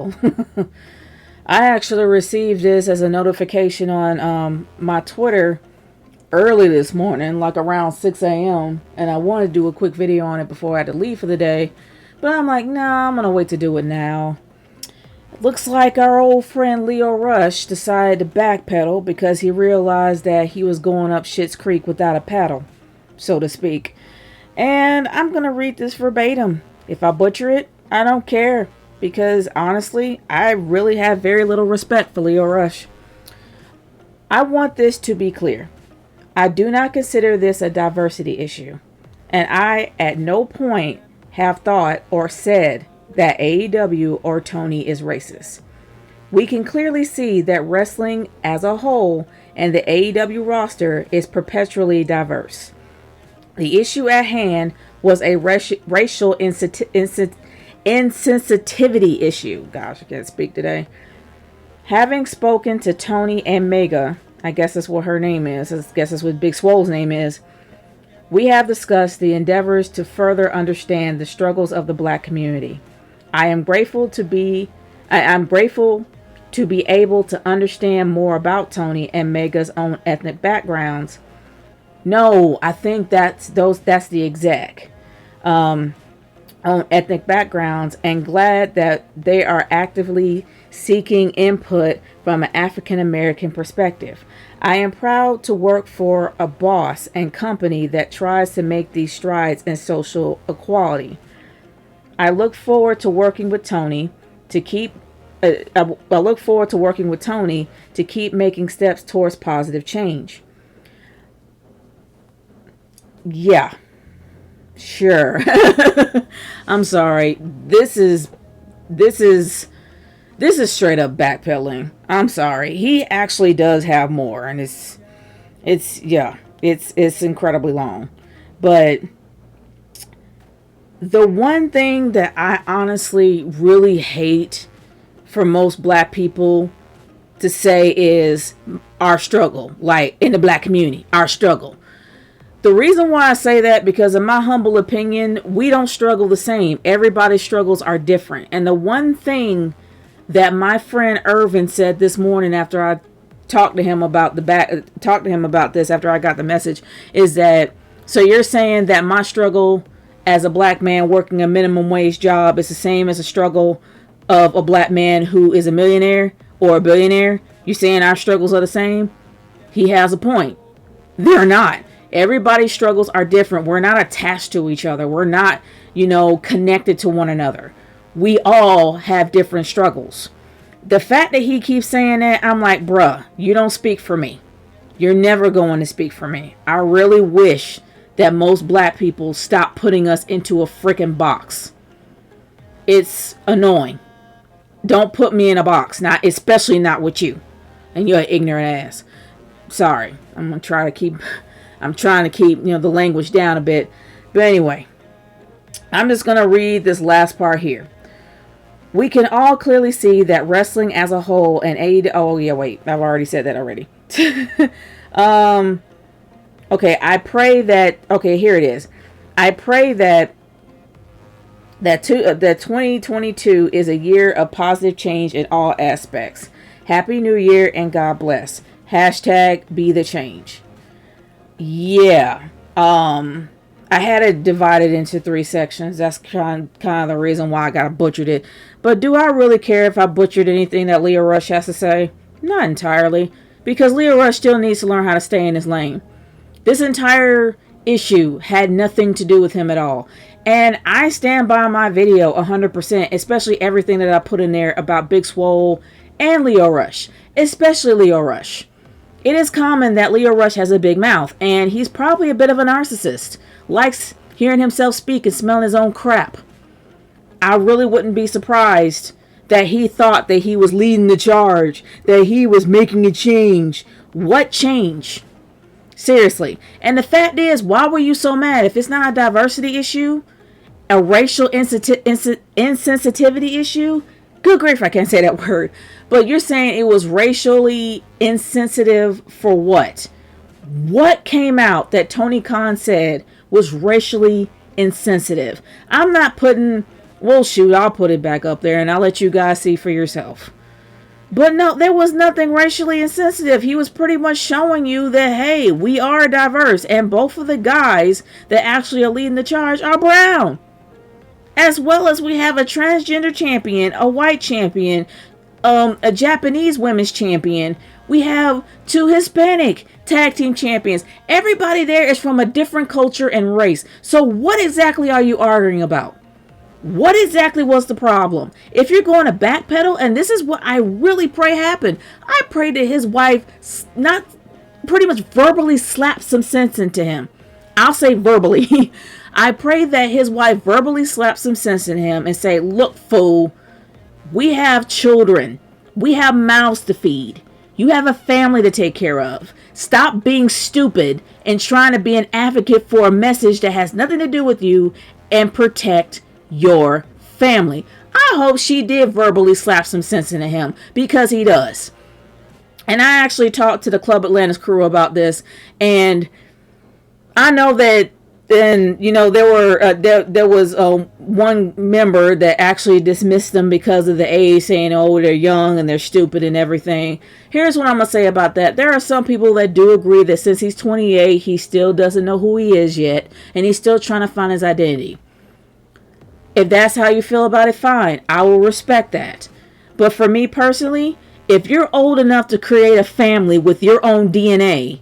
well. I actually received this as a notification on my Twitter early this morning, like around 6 a.m. And I wanted to do a quick video on it before I had to leave for the day. But I'm like, nah, I'm going to wait to do it now. Looks like our old friend Leo Rush decided to backpedal because he realized that he was going up Schitt's Creek without a paddle, so to speak. And I'm going to read this verbatim. If I butcher it, I don't care. Because honestly, I really have very little respect for Leo Rush. I want this to be clear. I do not consider this a diversity issue. And I at no point have thought or said that AEW or Tony is racist. We can clearly see that wrestling as a whole and the AEW roster is perpetually diverse. The issue at hand was a racial insensitivity issue. Gosh, I can't speak today. Having spoken to Tony and Mega, I guess that's what her name is. I guess that's what Big Swole's name is. We have discussed the endeavors to further understand the struggles of the black community. I'm grateful to be able to understand more about Tony and Mega's own ethnic backgrounds. No, I think that's the exec. On ethnic backgrounds, and glad that they are actively seeking input from an African American perspective. I am proud to work for a boss and company that tries to make these strides in social equality. I look forward to working with Tony to keep making steps towards positive change. Yeah. Sure. I'm sorry. This is straight up backpedaling. I'm sorry. He actually does have more, and it's incredibly long. But the one thing that I honestly really hate for most black people to say is our struggle, like in the black community, our struggle. The reason why I say that, because in my humble opinion, we don't struggle the same. Everybody's struggles are different. And the one thing that my friend Irvin said this morning after I talked to him about this after I got the message is that, so you're saying that my struggle as a black man working a minimum wage job is the same as a struggle of a black man who is a millionaire or a billionaire? You're saying our struggles are the same? He has a point. They're not. Everybody's struggles are different. We're not attached to each other. We're not, connected to one another. We all have different struggles. The fact that he keeps saying that, I'm like, bruh, you don't speak for me. You're never going to speak for me. I really wish that most black people stop putting us into a freaking box. It's annoying. Don't put me in a box, especially not with you and your ignorant ass. Sorry, I'm trying to keep the language down a bit. But anyway, I'm just gonna read this last part here. We can all clearly see that wrestling as a whole and AEW. Oh yeah, wait, I've already said that already. Okay, I pray that. Okay, here it is. I pray that 2022 is a year of positive change in all aspects. Happy New Year and God bless. Hashtag be the change. Yeah. I had it divided into 3 sections. That's kind of the reason why I got butchered it. But do I really care if I butchered anything that Leo Rush has to say? Not entirely. Because Leo Rush still needs to learn how to stay in his lane. This entire issue had nothing to do with him at all. And I stand by my video 100%, especially everything that I put in there about Big Swole and Leo Rush. Especially Leo Rush. It is common that Leo Rush has a big mouth, and he's probably a bit of a narcissist. Likes hearing himself speak and smelling his own crap. I really wouldn't be surprised that he thought that he was leading the charge, that he was making a change. What change? Seriously. And the fact is, why were you so mad? If it's not a diversity issue, a racial insensitivity issue, good grief, I can't say that word. But you're saying it was racially insensitive for what? What came out that Tony Khan said was racially insensitive? I'm not putting Well, shoot, I'll put it back up there and I'll let you guys see for yourself. But no, there was nothing racially insensitive. He was pretty much showing you that, hey, we are diverse. And both of the guys that actually are leading the charge are brown. As well as we have a transgender champion, a white champion, a Japanese women's champion. We have 2 Hispanic tag team champions. Everybody there is from a different culture and race. So what exactly are you arguing about? What exactly was the problem? If you're going to backpedal, and this is what I really pray happened. I pray that his wife not pretty much verbally slapped some sense into him. I'll say verbally. I pray that his wife verbally slapped some sense in him and say, look, fool, we have children. We have mouths to feed. You have a family to take care of. Stop being stupid and trying to be an advocate for a message that has nothing to do with you, and protect your family. I hope she did verbally slap some sense into him, because he does. And I actually talked to the Club Atlantis crew about this, and I know that then, there was one member that actually dismissed them because of the age, saying, oh, they're young and they're stupid and everything. Here's what I'm going to say about that. There are some people that do agree that since he's 28, he still doesn't know who he is yet, and he's still trying to find his identity. If that's how you feel about it, fine. I will respect that. But for me personally, if you're old enough to create a family with your own DNA,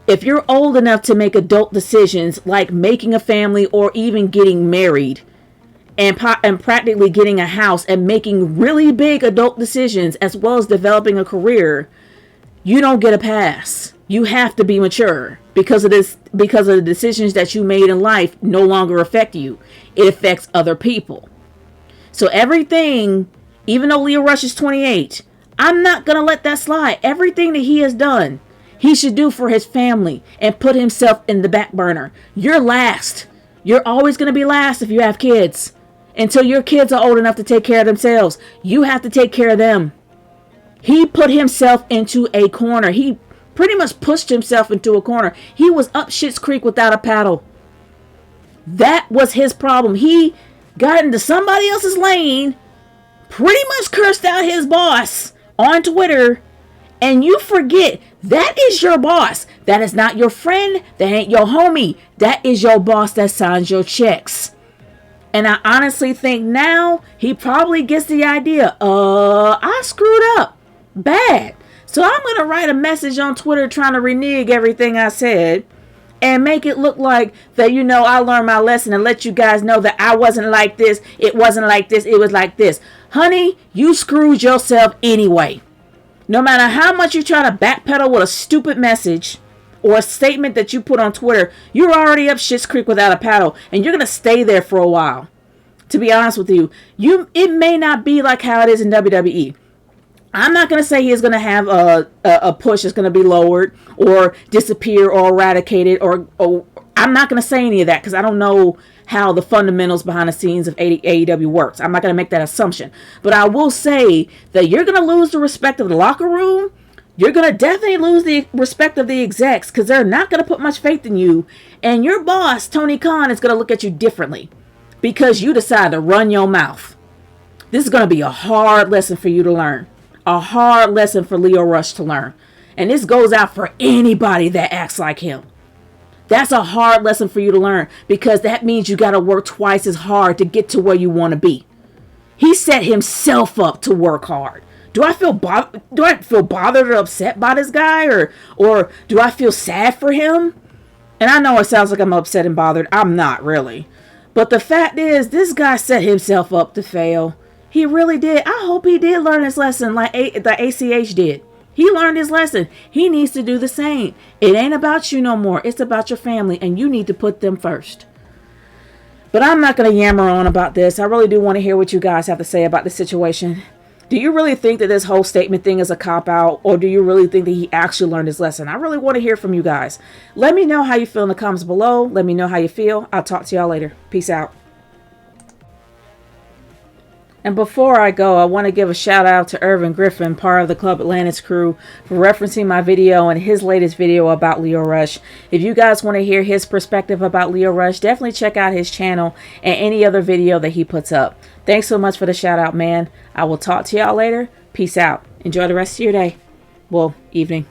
if you're old enough to make adult decisions like making a family or even getting married and practically getting a house and making really big adult decisions as well as developing a career, you don't get a pass. You have to be mature because of the decisions that you made in life no longer affect you. It affects other people. So everything, even though Lio Rush is 28, I'm not going to let that slide. Everything that he has done, he should do for his family and put himself in the back burner. You're last. You're always going to be last if you have kids. Until your kids are old enough to take care of themselves, you have to take care of them. He put himself into a corner. He pretty much pushed himself into a corner. He was up Schitt's Creek without a paddle. That was his problem. He got into somebody else's lane, pretty much cursed out his boss on Twitter, and you forget that is your boss. That is not your friend. That ain't your homie. That is your boss that signs your checks. And I honestly think now he probably gets the idea. I screwed up bad. So I'm going to write a message on Twitter trying to renege everything I said and make it look like that, I learned my lesson, and let you guys know that I wasn't like this. It wasn't like this. It was like this. Honey, you screwed yourself anyway. No matter how much you try to backpedal with a stupid message or a statement that you put on Twitter, you're already up Schitt's Creek without a paddle, and you're going to stay there for a while. To be honest with you, it may not be like how it is in WWE. I'm not going to say he is going to have a push that's going to be lowered or disappear or eradicated, or I'm not going to say any of that because I don't know how the fundamentals behind the scenes of AEW works. I'm not going to make that assumption. But I will say that you're going to lose the respect of the locker room. You're going to definitely lose the respect of the execs because they're not going to put much faith in you. And your boss, Tony Khan, is going to look at you differently because you decide to run your mouth. This is going to be a hard lesson for you to learn. A hard lesson for Lio Rush to learn. And this goes out for anybody that acts like him. That's a hard lesson for you to learn because that means you got to work twice as hard to get to where you want to be. He set himself up to work hard. Do I feel bothered or upset by this guy, or do I feel sad for him? And I know it sounds like I'm upset and bothered. I'm not really. But the fact is, this guy set himself up to fail. He really did. I hope he did learn his lesson like the ACH did. He learned his lesson. He needs to do the same. It ain't about you no more. It's about your family, and you need to put them first. But I'm not going to yammer on about this. I really do want to hear what you guys have to say about the situation. Do you really think that this whole statement thing is a cop-out, or do you really think that he actually learned his lesson? I really want to hear from you guys. Let me know how you feel in the comments below. Let me know how you feel. I'll talk to y'all later. Peace out. And before I go, I want to give a shout out to Irvin Griffin, part of the Club Atlantis crew, for referencing my video and his latest video about Leo Rush. If you guys want to hear his perspective about Leo Rush, definitely check out his channel and any other video that he puts up. Thanks so much for the shout out, man. I will talk to y'all later. Peace out. Enjoy the rest of your day. Well, evening.